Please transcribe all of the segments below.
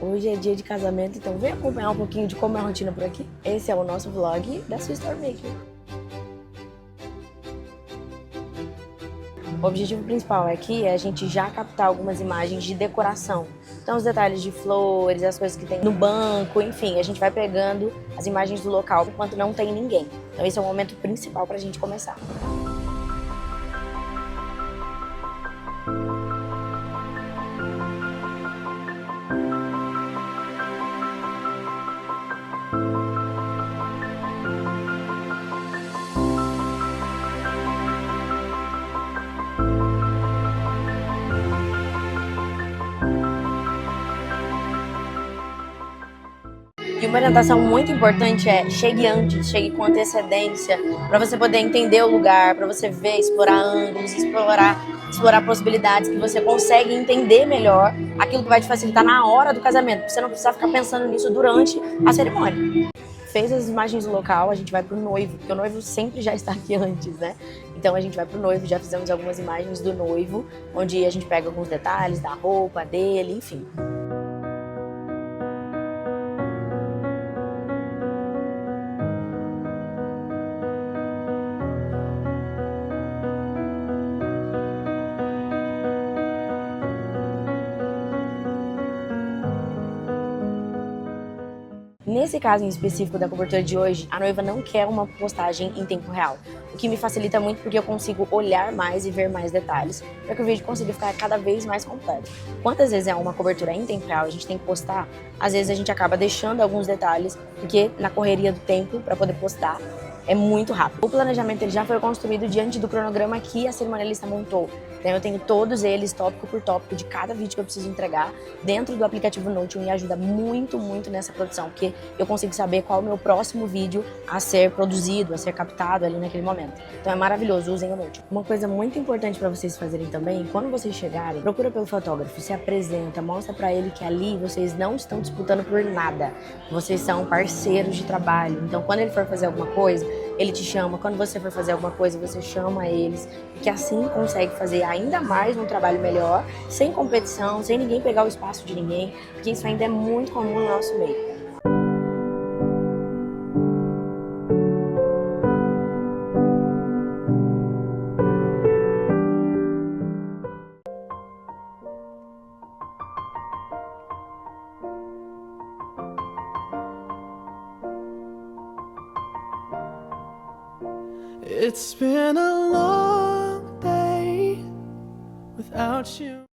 Hoje é dia de casamento, então vem acompanhar um pouquinho de como é a rotina por aqui. Esse é o nosso vlog da Sua Story Maker. O objetivo principal aqui é a gente já captar algumas imagens de decoração. Então os detalhes de flores, as coisas que tem no banco, enfim, a gente vai pegando as imagens do local enquanto não tem ninguém. Então esse é o momento principal para a gente começar. E uma orientação muito importante é chegue antes, chegue com antecedência, para você poder entender o lugar, para você ver, explorar ângulos, explorar possibilidades que você consegue entender melhor aquilo que vai te facilitar na hora do casamento, pra você não precisar ficar pensando nisso durante a cerimônia. Fez as imagens do local, a gente vai pro noivo, porque o noivo sempre já está aqui antes, né? Então a gente vai pro noivo, já fizemos algumas imagens do noivo, onde a gente pega alguns detalhes da roupa dele, enfim. Nesse caso em específico da cobertura de hoje, a noiva não quer uma postagem em tempo real, o que me facilita muito porque eu consigo olhar mais e ver mais detalhes, para que o vídeo consiga ficar cada vez mais completo. Quantas vezes é uma cobertura em tempo real, a gente tem que postar, às vezes a gente acaba deixando alguns detalhes, porque na correria do tempo, para poder postar, é muito rápido. O planejamento ele já foi construído diante do cronograma que a cerimonialista montou. Então eu tenho todos eles, tópico por tópico, de cada vídeo que eu preciso entregar dentro do aplicativo Notion e ajuda muito, muito nessa produção, porque eu consigo saber qual é o meu próximo vídeo a ser produzido, a ser captado ali naquele momento. Então é maravilhoso, usem o Notion. Uma coisa muito importante para vocês fazerem também, quando vocês chegarem, procura pelo fotógrafo, se apresenta, mostra para ele que ali vocês não estão disputando por nada, vocês são parceiros de trabalho. Então quando ele for fazer alguma coisa, ele te chama, quando você for fazer alguma coisa, você chama eles, porque assim consegue fazer ainda mais um trabalho melhor, sem competição, sem ninguém pegar o espaço de ninguém, porque isso ainda é muito comum no nosso meio. It's been a long day without you.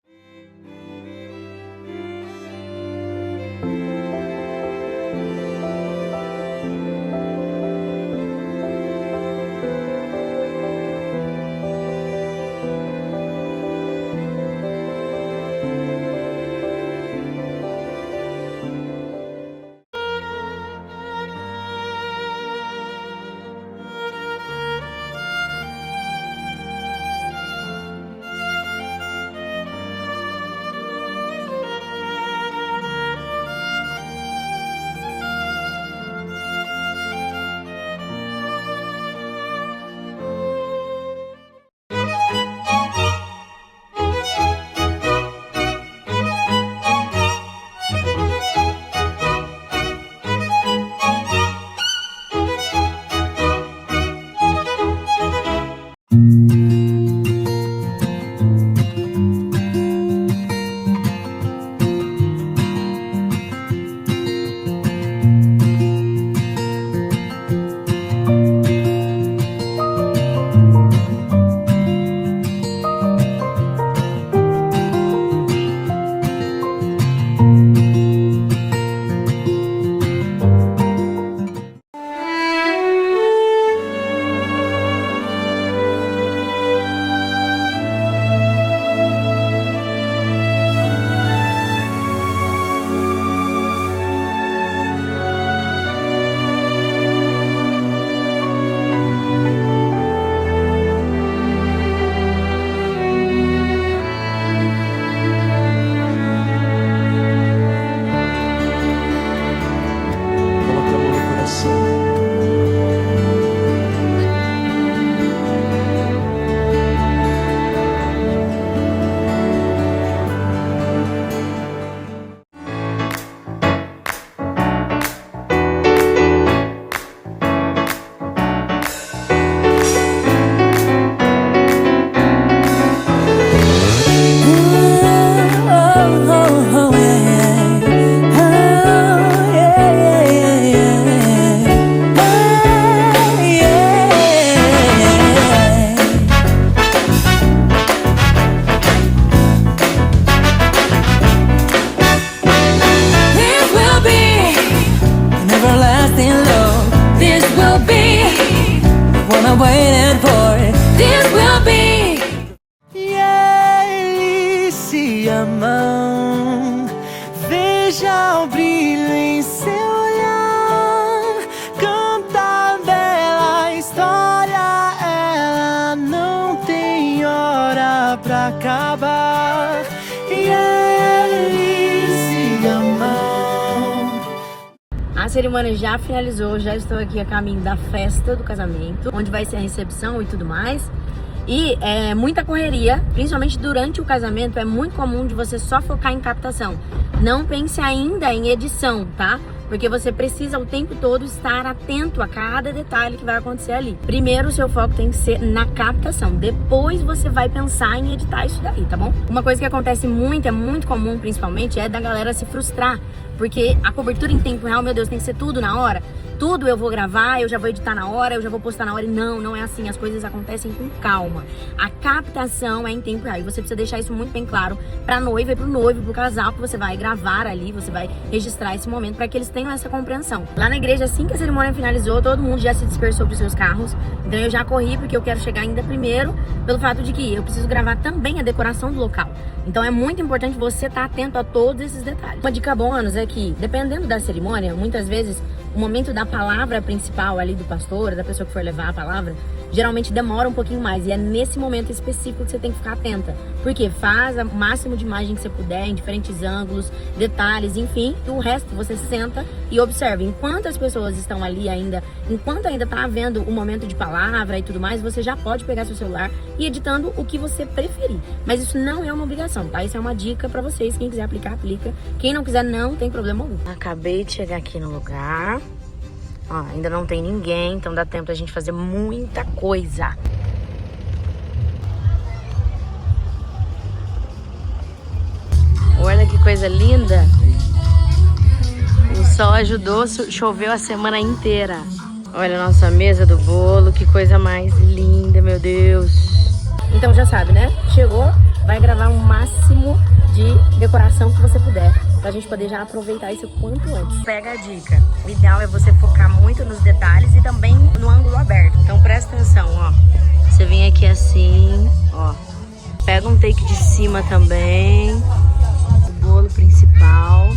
Olha o brilho em seu olhar, canta a bela história, ela não tem hora pra acabar. E eles se amam. A cerimônia já finalizou, já estou aqui a caminho da festa do casamento, onde vai ser a recepção e tudo mais. E é muita correria, principalmente durante o casamento, é muito comum de você só focar em captação. Não pense ainda em edição, tá? Porque você precisa o tempo todo estar atento a cada detalhe que vai acontecer ali. Primeiro o seu foco tem que ser na captação, depois você vai pensar em editar isso daí, tá bom? Uma coisa que acontece muito, é muito comum principalmente, é da galera se frustrar. Porque a cobertura em tempo real, meu Deus, tem que ser tudo na hora. Tudo eu vou gravar, eu já vou editar na hora, eu já vou postar na hora. E não é assim, as coisas acontecem com calma. A captação é em tempo real e você precisa deixar isso muito bem claro pra noiva e pro noivo, pro casal que você vai gravar ali, você vai registrar esse momento pra que eles tenham essa compreensão. Lá na igreja, assim que a cerimônia finalizou, todo mundo já se dispersou pros seus carros. Então eu já corri porque eu quero chegar ainda primeiro, pelo fato de que eu preciso gravar também a decoração do local. Então é muito importante você estar atento a todos esses detalhes. Uma dica bônus é que, dependendo da cerimônia, muitas vezes o momento da palavra principal ali do pastor, da pessoa que for levar a palavra, geralmente demora um pouquinho mais. E é nesse momento específico que você tem que ficar atenta. Porque faz o máximo de imagem que você puder, em diferentes ângulos, detalhes, enfim. E o resto você senta e observa. Enquanto as pessoas estão ali ainda, enquanto ainda tá havendo o momento de palavra e tudo mais, você já pode pegar seu celular e ir editando o que você preferir. Mas isso não é uma obrigação, tá? Isso é uma dica pra vocês. Quem quiser aplicar, aplica. Quem não quiser, não tem problema algum. Acabei de chegar aqui no lugar. Ó, ainda não tem ninguém, então dá tempo da gente fazer muita coisa. Olha que coisa linda. O sol ajudou, choveu a semana inteira. Olha a nossa mesa do bolo, que coisa mais linda, meu Deus. Então já sabe, né? Chegou, vai gravar o máximo de decoração que você puder, pra gente poder já aproveitar isso o quanto antes. Pega a dica. O ideal é você focar muito nos detalhes e também no ângulo aberto. Então presta atenção, ó. Você vem aqui assim, ó. Pega um take de cima também. O bolo principal.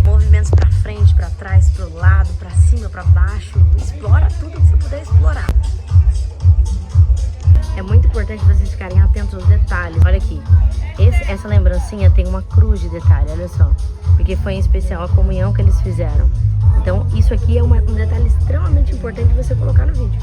Movimentos pra frente, pra trás, pro lado, pra cima, pra baixo. Explora tudo que você puder explorar. É muito importante vocês ficarem atentos aos detalhes. Olha aqui. Essa lembrancinha tem uma cruz de detalhe, olha só. Porque foi em especial a comunhão que eles fizeram. Então isso aqui é um detalhe extremamente importante de você colocar no vídeo.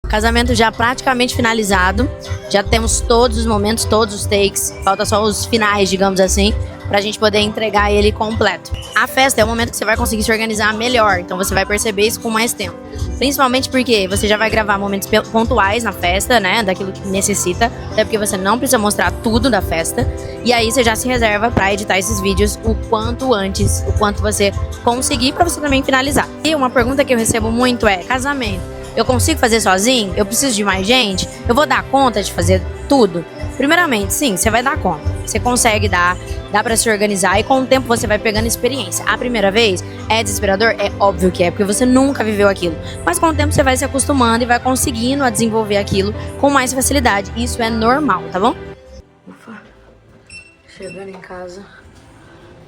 Casamento já praticamente finalizado. Já temos todos os momentos, todos os takes. Falta só os finais, digamos assim, pra gente poder entregar ele completo. A festa é o momento que você vai conseguir se organizar melhor. Então você vai perceber isso com mais tempo. Principalmente porque você já vai gravar momentos pontuais na festa, né? Daquilo que necessita. Até porque você não precisa mostrar tudo da festa. E aí você já se reserva pra editar esses vídeos o quanto antes, o quanto você conseguir, pra você também finalizar. E uma pergunta que eu recebo muito é: casamento, eu consigo fazer sozinho? Eu preciso de mais gente? Eu vou dar conta de fazer tudo? Primeiramente, sim, você vai dar conta. Você consegue dá pra se organizar e com o tempo você vai pegando experiência. A primeira vez é desesperador? É óbvio que é, porque você nunca viveu aquilo. Mas com o tempo você vai se acostumando e vai conseguindo a desenvolver aquilo com mais facilidade. Isso é normal, tá bom? Ufa, chegando em casa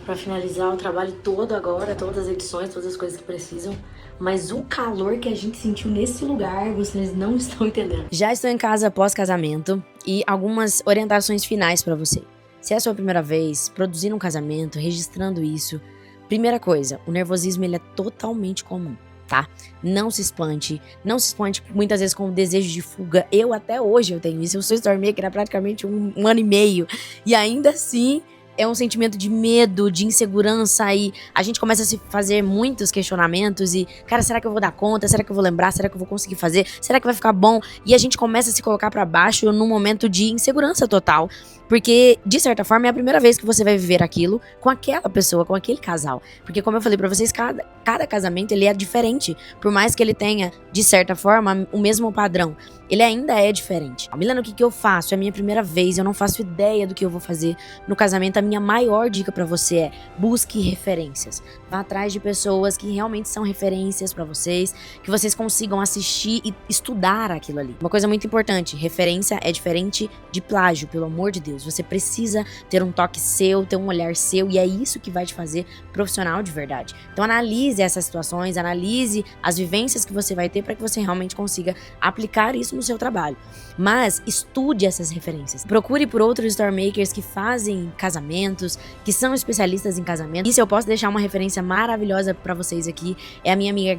pra finalizar o trabalho todo agora, todas as edições, todas as coisas que precisam. Mas o calor que a gente sentiu nesse lugar, vocês não estão entendendo. Já estou em casa após casamento e algumas orientações finais pra você. Se é a sua primeira vez produzindo um casamento, registrando isso, primeira coisa, o nervosismo ele é totalmente comum, tá? Não se espante muitas vezes com o desejo de fuga. Eu até hoje eu tenho isso, eu sou storemaker há praticamente um ano e meio e ainda assim é um sentimento de medo, de insegurança e a gente começa a se fazer muitos questionamentos e, cara, será que eu vou dar conta? Será que eu vou lembrar? Será que eu vou conseguir fazer? Será que vai ficar bom? E a gente começa a se colocar pra baixo num momento de insegurança total, porque, de certa forma, é a primeira vez que você vai viver aquilo com aquela pessoa, com aquele casal. Porque, como eu falei pra vocês, cada casamento, ele é diferente. Por mais que ele tenha, de certa forma, o mesmo padrão, ele ainda é diferente. Milena, o que eu faço? É a minha primeira vez, eu não faço ideia do que eu vou fazer no casamento. A minha maior dica pra você é: busque referências. Vá atrás de pessoas que realmente são referências pra vocês, que vocês consigam assistir e estudar aquilo ali. Uma coisa muito importante, referência é diferente de plágio, pelo amor de Deus. Você precisa ter um toque seu, ter um olhar seu, e é isso que vai te fazer profissional de verdade. Então analise essas situações, analise as vivências que você vai ter para que você realmente consiga aplicar isso no seu trabalho. Mas estude essas referências. Procure por outros storemakers que fazem casamentos, que são especialistas em casamento. E se eu posso deixar uma referência maravilhosa para vocês aqui, é a minha amiga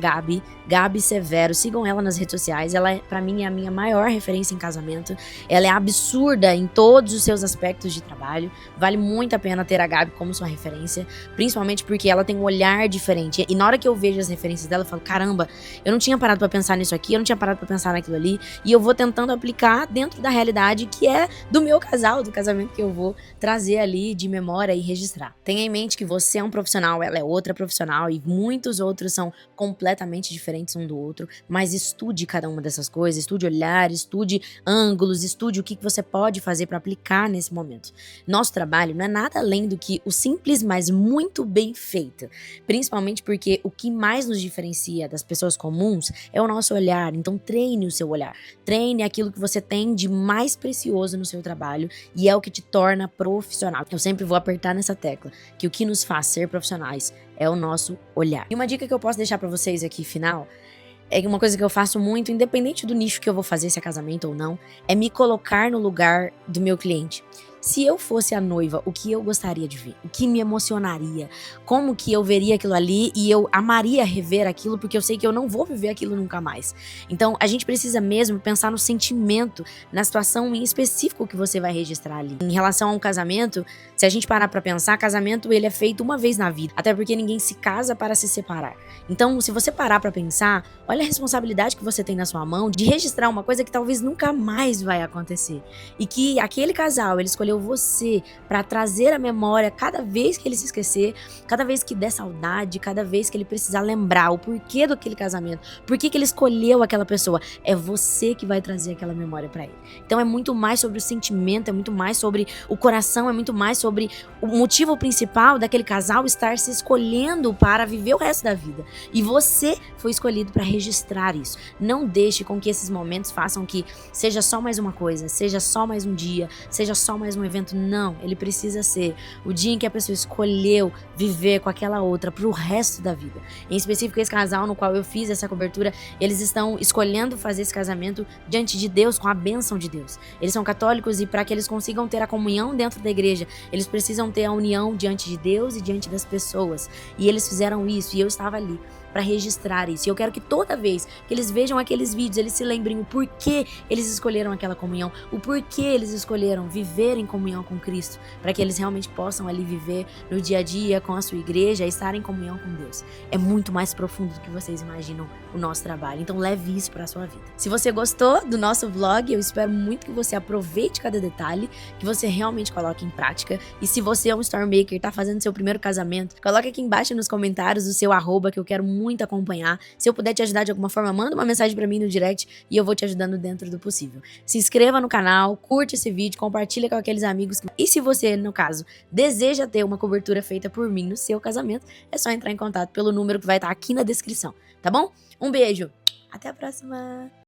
Gabi Severo. Sigam ela nas redes sociais. Ela, para mim, é a minha maior referência em casamento. Ela é absurda em todos os seus aspectos de trabalho. Vale muito a pena ter a Gabi como sua referência, principalmente porque ela tem um olhar diferente. E na hora que eu vejo as referências dela, eu falo: caramba, eu não tinha parado pra pensar nisso aqui, eu não tinha parado pra pensar naquilo ali. E eu vou tentando aplicar dentro da realidade que é do meu casal, do casamento que eu vou trazer ali de memória e registrar. Tenha em mente que você é um profissional, ela é outra profissional e muitos outros são completamente diferentes um do outro, mas estude cada uma dessas coisas, estude olhar, estude ângulos, estude o que você pode fazer para aplicar nesse momento. Nosso trabalho não é nada além do que o simples, mas muito bem feito, principalmente porque o que mais nos diferencia das pessoas comuns é o nosso olhar. Então treine o seu olhar, treine aquilo que você tem de mais precioso no seu trabalho e é o que te torna profissional. Eu sempre vou apertar nessa tecla, que o que nos faz ser profissionais é o nosso olhar. E uma dica que eu posso deixar pra vocês aqui, final, é uma coisa que eu faço muito, independente do nicho que eu vou fazer, se é casamento ou não, é me colocar no lugar do meu cliente. Se eu fosse a noiva, o que eu gostaria de ver? O que me emocionaria? Como que eu veria aquilo ali e eu amaria rever aquilo, porque eu sei que eu não vou viver aquilo nunca mais. Então, a gente precisa mesmo pensar no sentimento, na situação em específico que você vai registrar ali. Em relação a um casamento, se a gente parar pra pensar, casamento ele é feito uma vez na vida, até porque ninguém se casa para se separar. Então, se você parar pra pensar, olha a responsabilidade que você tem na sua mão de registrar uma coisa que talvez nunca mais vai acontecer. E que aquele casal, ele escolheu você para trazer a memória cada vez que ele se esquecer, cada vez que der saudade, cada vez que ele precisar lembrar o porquê daquele casamento, por que ele escolheu aquela pessoa. É você que vai trazer aquela memória para ele. Então é muito mais sobre o sentimento, é muito mais sobre o coração, é muito mais sobre o motivo principal daquele casal estar se escolhendo para viver o resto da vida. E você foi escolhido para registrar isso. Não deixe com que esses momentos façam que seja só mais uma coisa, seja só mais um dia, seja só mais um evento. Não, ele precisa ser o dia em que a pessoa escolheu viver com aquela outra pro resto da vida. Em específico, esse casal no qual eu fiz essa cobertura, eles estão escolhendo fazer esse casamento diante de Deus, com a bênção de Deus. Eles são católicos e para que eles consigam ter a comunhão dentro da igreja, eles precisam ter a união diante de Deus e diante das pessoas. E eles fizeram isso e eu estava ali. para registrar isso. E eu quero que toda vez que eles vejam aqueles vídeos, eles se lembrem o porquê eles escolheram aquela comunhão, o porquê eles escolheram viver em comunhão com Cristo, para que eles realmente possam ali viver no dia a dia com a sua igreja e estar em comunhão com Deus. É muito mais profundo do que vocês imaginam o nosso trabalho, então leve isso para a sua vida. Se você gostou do nosso vlog, eu espero muito que você aproveite cada detalhe, que você realmente coloque em prática. E se você é um Storm Maker, tá fazendo seu primeiro casamento, coloque aqui embaixo nos comentários o seu @, que eu quero muito acompanhar. Se eu puder te ajudar de alguma forma, manda uma mensagem pra mim no direct e eu vou te ajudando dentro do possível. Se inscreva no canal, curte esse vídeo, compartilha com aqueles amigos. E se você, no caso, deseja ter uma cobertura feita por mim no seu casamento, é só entrar em contato pelo número que vai estar aqui na descrição, tá bom? Um beijo, até a próxima!